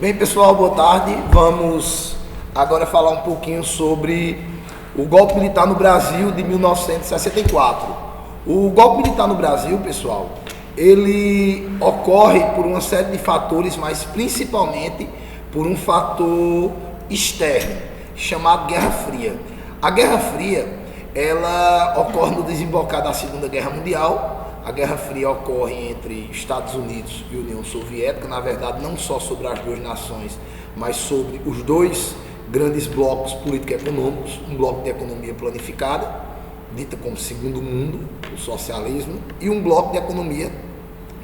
Bem, pessoal, boa tarde. Vamos agora falar um pouquinho sobre o golpe militar no Brasil de 1964. O golpe militar no Brasil, pessoal, ele ocorre por uma série de fatores, mas principalmente por um fator externo, chamado Guerra Fria. A Guerra Fria, ela ocorre no desembocar da Segunda Guerra Mundial. A Guerra Fria ocorre entre Estados Unidos e União Soviética, na verdade não só sobre as duas nações, mas sobre os dois grandes blocos político-econômicos, um bloco de economia planificada, dita como Segundo Mundo, o socialismo, e um bloco de economia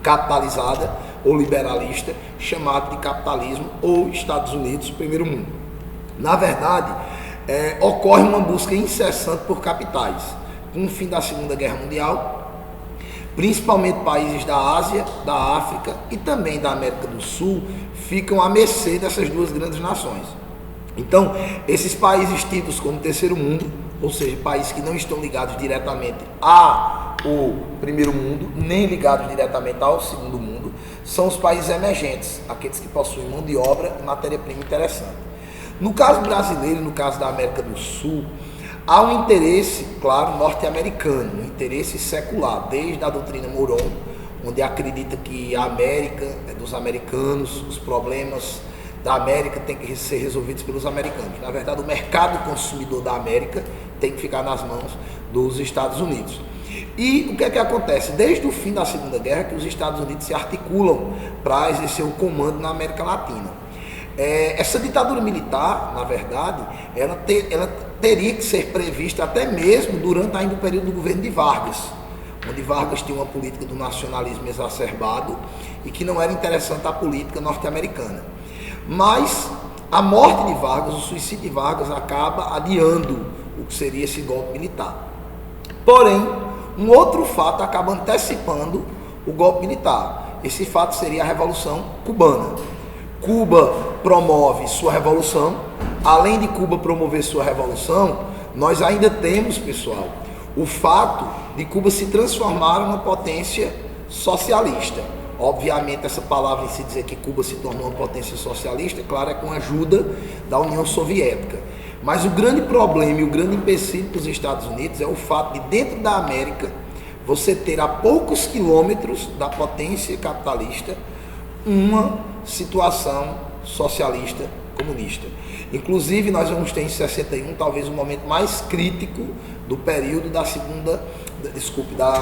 capitalizada ou liberalista, chamado de capitalismo ou Estados Unidos, Primeiro Mundo. Na verdade, ocorre uma busca incessante por capitais. Com o fim da Segunda Guerra Mundial, principalmente países da Ásia, da África e também da América do Sul ficam à mercê dessas duas grandes nações. Então, esses países tidos como Terceiro Mundo, ou seja, países que não estão ligados diretamente ao Primeiro Mundo, nem ligados diretamente ao Segundo Mundo, são os países emergentes, aqueles que possuem mão de obra e matéria-prima interessante. No caso brasileiro, no caso da América do Sul, há um interesse, claro, norte-americano, um interesse secular, desde a doutrina Monroe, onde acredita que a América é dos americanos, os problemas da América têm que ser resolvidos pelos americanos. Na verdade, o mercado consumidor da América tem que ficar nas mãos dos Estados Unidos. E o que é que acontece? Desde o fim da Segunda Guerra, que os Estados Unidos se articulam para exercer o comando na América Latina. Essa ditadura militar, na verdade, ela teria que ser prevista até mesmo durante ainda o período do governo de Vargas, onde Vargas tinha uma política do nacionalismo exacerbado e que não era interessante à política norte-americana. Mas a morte de Vargas, o suicídio de Vargas, acaba adiando o que seria esse golpe militar. Porém, um outro fato acaba antecipando o golpe militar. Esse fato seria a Revolução Cubana. Cuba promove sua revolução. Além de Cuba promover sua revolução, nós ainda temos, pessoal, o fato de Cuba se transformar numa potência socialista. Obviamente, essa palavra em se dizer que Cuba se tornou uma potência socialista, claro, é com a ajuda da União Soviética. Mas o grande problema e o grande empecilho para os Estados Unidos é o fato de, dentro da América, você ter a poucos quilômetros da potência capitalista uma situação socialista comunista. Inclusive, nós vamos ter em 61 talvez o momento mais crítico do período da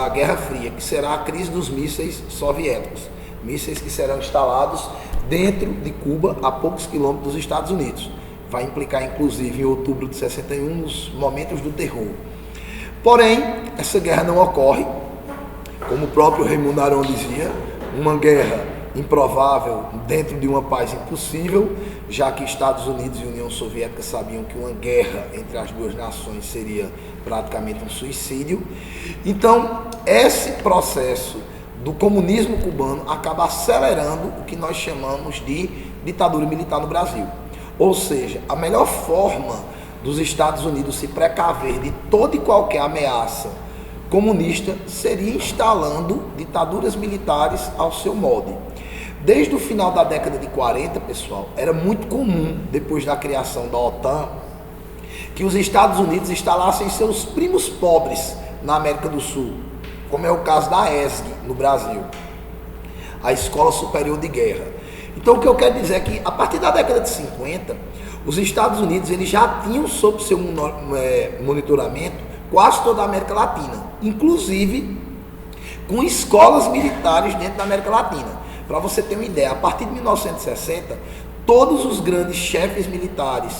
Guerra Fria, que será a crise dos mísseis soviéticos, mísseis que serão instalados dentro de Cuba, a poucos quilômetros dos Estados Unidos. Vai implicar, inclusive, em outubro de 61, nos momentos do terror. Porém, essa guerra não ocorre, como o próprio Raimundo Aron dizia, uma guerra improvável dentro de uma paz impossível, já que Estados Unidos e União Soviética sabiam que uma guerra entre as duas nações seria praticamente um suicídio. Então, esse processo do comunismo cubano acaba acelerando o que nós chamamos de ditadura militar no Brasil. Ou seja, a melhor forma dos Estados Unidos se precaver de toda e qualquer ameaça comunista seria instalando ditaduras militares ao seu modo. Desde o final da década de 40, pessoal, era muito comum, depois da criação da OTAN, que os Estados Unidos instalassem seus primos pobres na América do Sul, como é o caso da ESG no Brasil, a Escola Superior de Guerra. Então, o que eu quero dizer é que, a partir da década de 50, os Estados Unidos eles já tinham sob seu monitoramento quase toda a América Latina, inclusive com escolas militares dentro da América Latina. Para você ter uma ideia, a partir de 1960, todos os grandes chefes militares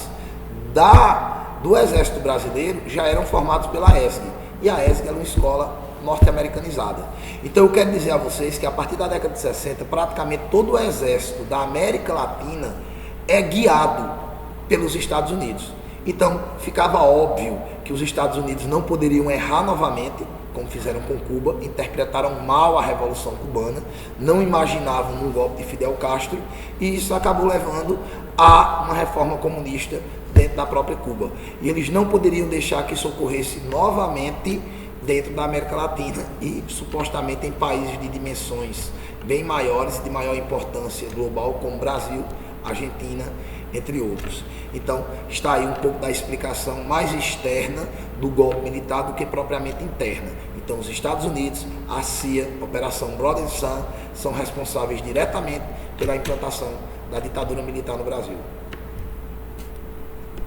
do Exército Brasileiro já eram formados pela ESG. E a ESG é uma escola norte-americanizada. Então eu quero dizer a vocês que a partir da década de 60, praticamente todo o Exército da América Latina é guiado pelos Estados Unidos. Então ficava óbvio que os Estados Unidos não poderiam errar novamente, como fizeram com Cuba, interpretaram mal a Revolução Cubana, não imaginavam um golpe de Fidel Castro, e isso acabou levando a uma reforma comunista dentro da própria Cuba. E eles não poderiam deixar que isso ocorresse novamente dentro da América Latina e supostamente em países de dimensões bem maiores e de maior importância global, como Brasil, Argentina, entre outros. Então, está aí um pouco da explicação mais externa do golpe militar do que propriamente interna. Então, os Estados Unidos, a CIA, a Operação Blood and Sand, são responsáveis diretamente pela implantação da ditadura militar no Brasil.